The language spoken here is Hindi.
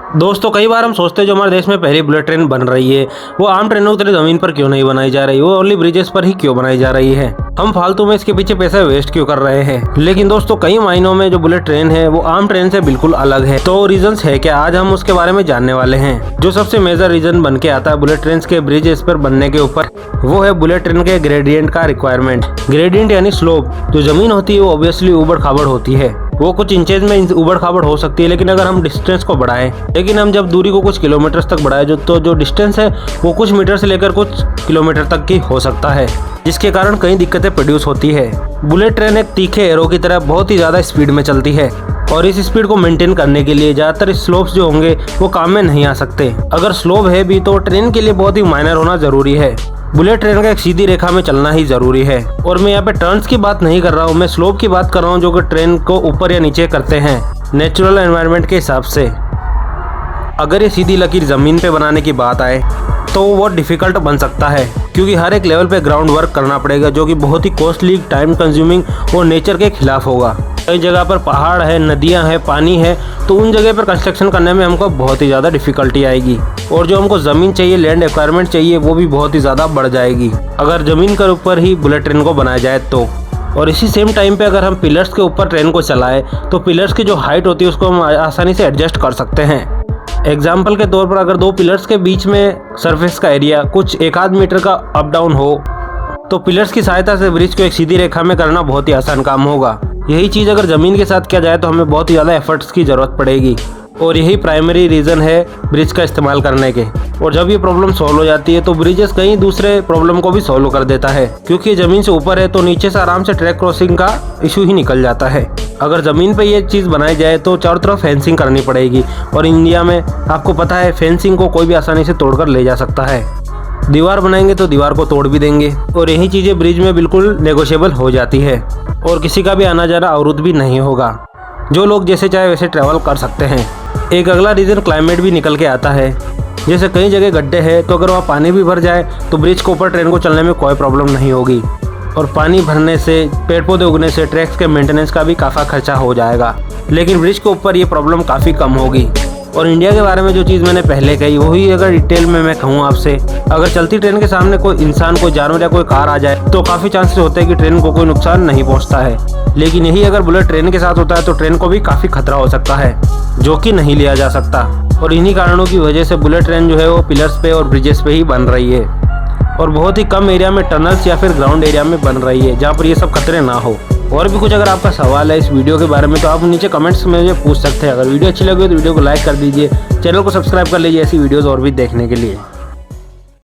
दोस्तों कई बार हम सोचते हैं जो हमारे देश में पहली बुलेट ट्रेन बन रही है वो आम ट्रेनों की तरह जमीन पर क्यों नहीं बनाई जा रही, वो ओनली ब्रिजेस पर ही क्यों बनाई जा रही है। हम फालतू में इसके पीछे पैसा वेस्ट क्यों कर रहे हैं। लेकिन दोस्तों कई मायनों में जो बुलेट ट्रेन है वो आम ट्रेन से बिल्कुल अलग है। तो रीजंस है कि आज हम उसके बारे में जानने वाले हैं। जो सबसे मेजर रीजन बन के आता है बुलेट ट्रेन के ब्रिजेस पर बनने के ऊपर, वो है बुलेट ट्रेन के ग्रेडियंट का रिक्वायरमेंट। ग्रेडियंट यानी स्लोप। जो जमीन होती है वो ऑब्वियसली ऊबड़ खाबड़ होती है, वो कुछ इंचेज में ऊबड़ खाबड़ हो सकती है। लेकिन अगर हम डिस्टेंस को बढ़ाएं, लेकिन हम जब दूरी को कुछ किलोमीटर तक बढ़ाएं जो डिस्टेंस है वो कुछ मीटर से लेकर कुछ किलोमीटर तक की हो सकता है, जिसके कारण कई दिक्कतें प्रोड्यूस होती है। बुलेट ट्रेन एक तीखे एरो की तरह बहुत ही ज़्यादा स्पीड में चलती है और इस स्पीड को मेंटेन करने के लिए ज़्यादातर स्लोप्स जो होंगे वो काम में नहीं आ सकते। अगर स्लोप है भी तो ट्रेन के लिए बहुत ही माइनर होना जरूरी है। बुलेट ट्रेन का एक सीधी रेखा में चलना ही जरूरी है। और मैं यहाँ पे टर्न्स की बात नहीं कर रहा हूँ, मैं स्लोप की बात कर रहा हूँ जो कि ट्रेन को ऊपर या नीचे करते हैं नेचुरल एनवायरनमेंट के हिसाब से। अगर ये सीधी लकीर ज़मीन पे बनाने की बात आए तो वो डिफ़िकल्ट बन सकता है, क्योंकि हर एक लेवल पे ग्राउंड वर्क करना पड़ेगा जो कि बहुत ही कॉस्टली, टाइम कंज्यूमिंग और नेचर के खिलाफ होगा। कई जगह पर पहाड़ है, नदियां हैं, पानी है, तो उन जगह पर कंस्ट्रक्शन करने में हमको बहुत ही ज़्यादा डिफ़िकल्टी आएगी। और जो हमको ज़मीन चाहिए, लैंड रिक्वायरमेंट चाहिए, वो भी बहुत ही ज़्यादा बढ़ जाएगी अगर ज़मीन के ऊपर ही बुलेट ट्रेन को बनाया जाए तो। और इसी सेम टाइम पे अगर हम पिलर्स के ऊपर ट्रेन को चलाएं तो पिलर्स की जो हाइट होती है उसको हम आसानी से एडजस्ट कर सकते हैं। एग्जाम्पल के तौर पर अगर दो पिलर्स के बीच में सरफेस का एरिया कुछ 1-8 मीटर का अप डाउन हो तो पिलर्स की सहायता से ब्रिज को एक सीधी रेखा में करना बहुत ही आसान काम होगा। यही चीज़ अगर ज़मीन के साथ किया जाए तो हमें बहुत ही ज़्यादा एफर्ट्स की ज़रूरत पड़ेगी और यही प्राइमरी रीज़न है ब्रिज का इस्तेमाल करने के। और जब ये प्रॉब्लम सॉल्व हो जाती है तो ब्रिजेस कई दूसरे प्रॉब्लम को भी सॉल्व कर देता है, क्योंकि ज़मीन से ऊपर है तो नीचे से आराम से ट्रैक क्रॉसिंग का इशू ही निकल जाता है। अगर ज़मीन पे ये चीज़ बनाई जाए तो चारों तरफ फेंसिंग करनी पड़ेगी और इंडिया में आपको पता है फेंसिंग को कोई भी आसानी से तोड़कर ले जा सकता है। दीवार बनाएंगे तो दीवार को तोड़ भी देंगे और यही चीज़ें ब्रिज में बिल्कुल नेगोशिएबल हो जाती है और किसी का भी आना जाना अवरुद्ध भी नहीं होगा। जो लोग जैसे चाहे वैसे ट्रैवल कर सकते हैं। एक अगला रीज़न क्लाइमेट भी निकल के आता है। जैसे कई जगह गड्ढे हैं तो अगर वहाँ पानी भी भर जाए तो ब्रिज के ऊपर ट्रेन को चलने में कोई प्रॉब्लम नहीं होगी। और पानी भरने से, पेड़ पौधे उगने से ट्रैक्स के मेंटेनेंस का भी काफ़ी खर्चा हो जाएगा, लेकिन ब्रिज के ऊपर ये प्रॉब्लम काफ़ी कम होगी। और इंडिया के बारे में जो चीज़ मैंने पहले कही वही अगर डिटेल में मैं कहूँ आपसे, अगर चलती ट्रेन के सामने कोई इंसान, कोई जानवर या कोई कार आ जाए तो काफ़ी चांसेस होते हैं कि ट्रेन को कोई नुकसान नहीं पहुँचता है। लेकिन यही अगर बुलेट ट्रेन के साथ होता है तो ट्रेन को भी काफ़ी खतरा हो सकता है जो कि नहीं लिया जा सकता। और इन्हीं कारणों की वजह से बुलेट ट्रेन जो है वो पिलर्स पे और ब्रिजेस पे ही बन रही है और बहुत ही कम एरिया में, टनल्स या फिर ग्राउंड एरिया में बन रही है जहाँ पर ये सब खतरे ना हो। और भी कुछ अगर आपका सवाल है इस वीडियो के बारे में तो आप नीचे कमेंट्स में मुझे पूछ सकते हैं। अगर वीडियो अच्छी लगी तो वीडियो को लाइक कर दीजिए, चैनल को सब्सक्राइब कर लीजिए ऐसी वीडियोज़ और भी देखने के लिए।